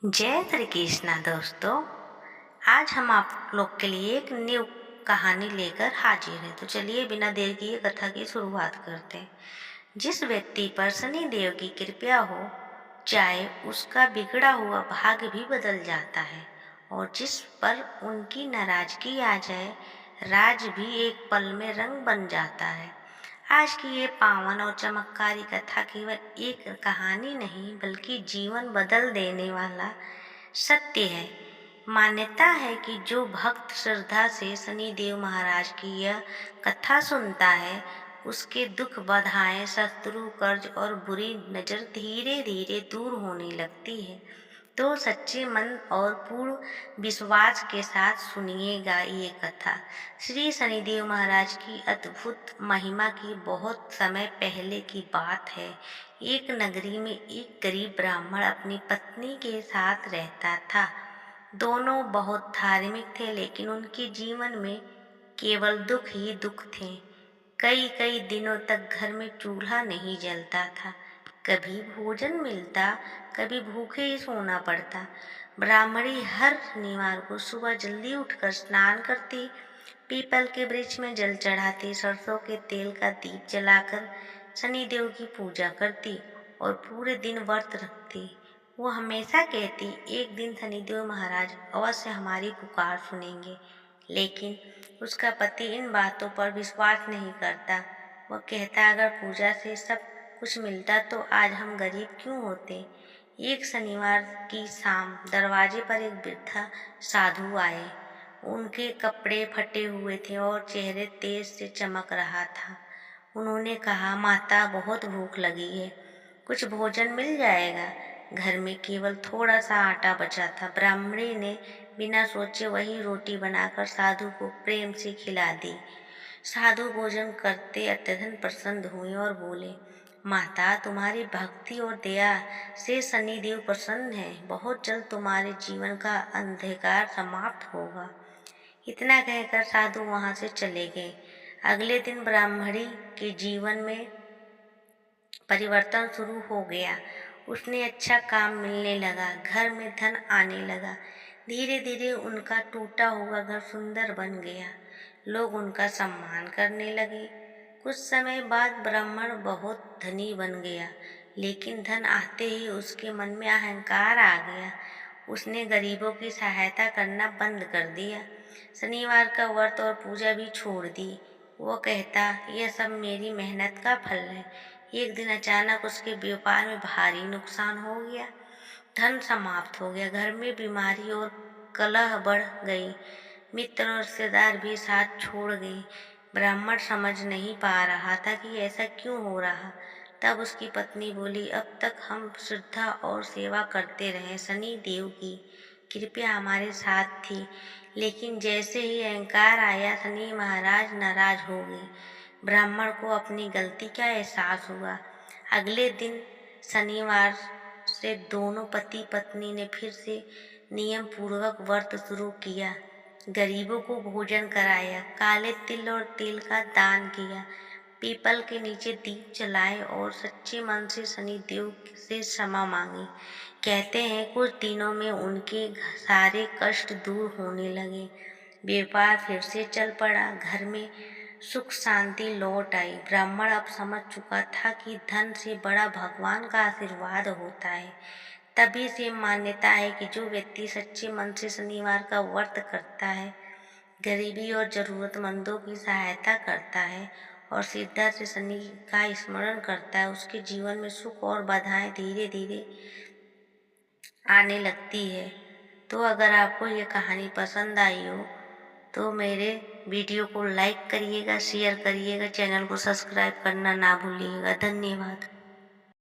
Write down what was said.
जय श्री कृष्णा दोस्तों। आज हम आप लोग के लिए एक न्यू कहानी लेकर हाजिर हैं। तो चलिए बिना देर किए कथा की शुरुआत करते हैं। जिस व्यक्ति पर शनि देव की कृपा हो, चाहे उसका बिगड़ा हुआ भाग्य भी बदल जाता है, और जिस पर उनकी नाराजगी आ जाए, राज भी एक पल में रंग बन जाता है। आज की ये पावन और चमत्कारी कथा केवल एक कहानी नहीं, बल्कि जीवन बदल देने वाला सत्य है। मान्यता है कि जो भक्त श्रद्धा से शनिदेव महाराज की यह कथा सुनता है, उसके दुख बाधाएं, शत्रु, कर्ज और बुरी नजर धीरे धीरे दूर होने लगती है। तो सच्चे मन और पूर्ण विश्वास के साथ सुनिएगा ये कथा। श्री शनिदेव महाराज की अद्भुत महिमा की बहुत समय पहले की बात है। एक नगरी में एक गरीब ब्राह्मण अपनी पत्नी के साथ रहता था। दोनों बहुत धार्मिक थे, लेकिन उनके जीवन में केवल दुख ही दुख थे। कई कई दिनों तक घर में चूल्हा नहीं जलता था। कभी भोजन मिलता, कभी भूखे ही सोना पड़ता। ब्राह्मणी हर शनिवार को सुबह जल्दी उठकर स्नान करती, पीपल के वृक्ष में जल चढ़ाती, सरसों के तेल का दीप जलाकर शनिदेव की पूजा करती और पूरे दिन व्रत रखती। वो हमेशा कहती, एक दिन शनिदेव महाराज अवश्य हमारी पुकार सुनेंगे। लेकिन उसका पति इन बातों पर विश्वास नहीं करता। वह कहता, अगर पूजा से सब कुछ मिलता तो आज हम गरीब क्यों होते। एक शनिवार की शाम दरवाजे पर एक वृद्धा साधु आए। उनके कपड़े फटे हुए थे और चेहरे तेज से चमक रहा था। उन्होंने कहा, माता, बहुत भूख लगी है, कुछ भोजन मिल जाएगा। घर में केवल थोड़ा सा आटा बचा था। ब्राह्मणी ने बिना सोचे वही रोटी बनाकर साधु को प्रेम से खिला दी। साधु भोजन करते अत्यंत प्रसन्न हुए और बोले, माता, तुम्हारी भक्ति और दया से शनिदेव प्रसन्न है। बहुत जल्द तुम्हारे जीवन का अंधकार समाप्त होगा। इतना कहकर साधु वहां से चले गए। अगले दिन ब्राह्मणी के जीवन में परिवर्तन शुरू हो गया। उसने अच्छा काम मिलने लगा, घर में धन आने लगा। धीरे धीरे उनका टूटा हुआ घर सुंदर बन गया। लोग उनका सम्मान करने लगे। कुछ समय बाद ब्राह्मण बहुत धनी बन गया, लेकिन धन आते ही उसके मन में अहंकार आ गया। उसने गरीबों की सहायता करना बंद कर दिया। शनिवार का व्रत और पूजा भी छोड़ दी। वो कहता, यह सब मेरी मेहनत का फल है। एक दिन अचानक उसके व्यापार में भारी नुकसान हो गया। धन समाप्त हो गया। घर में बीमारी और कलह बढ़ गई। मित्र और रिश्तेदार भी साथ छोड़ गए। ब्राह्मण समझ नहीं पा रहा था कि ऐसा क्यों हो रहा। तब उसकी पत्नी बोली, अब तक हम श्रद्धा और सेवा करते रहे, शनि देव की कृपया हमारे साथ थी। लेकिन जैसे ही अहंकार आया, शनि महाराज नाराज हो गए। ब्राह्मण को अपनी गलती का एहसास हुआ। अगले दिन शनिवार से दोनों पति पत्नी ने फिर से नियम पूर्वक व्रत शुरू किया। गरीबों को भोजन कराया, काले तिल और तेल का दान किया, पीपल के नीचे दीप जलाए और सच्चे मन से शनिदेव से क्षमा मांगी। कहते हैं कुछ दिनों में उनके सारे कष्ट दूर होने लगे। व्यापार फिर से चल पड़ा। घर में सुख शांति लौट आई। ब्राह्मण अब समझ चुका था कि धन से बड़ा भगवान का आशीर्वाद होता है। तभी से मान्यता है कि जो व्यक्ति सच्चे मन से शनिवार का व्रत करता है, गरीबी और जरूरतमंदों की सहायता करता है और श्रद्धा से शनि का स्मरण करता है, उसके जीवन में सुख और बाधाएं धीरे धीरे आने लगती है। तो अगर आपको ये कहानी पसंद आई हो तो मेरे वीडियो को लाइक करिएगा, शेयर करिएगा, चैनल को सब्सक्राइब करना ना भूलिएगा। धन्यवाद।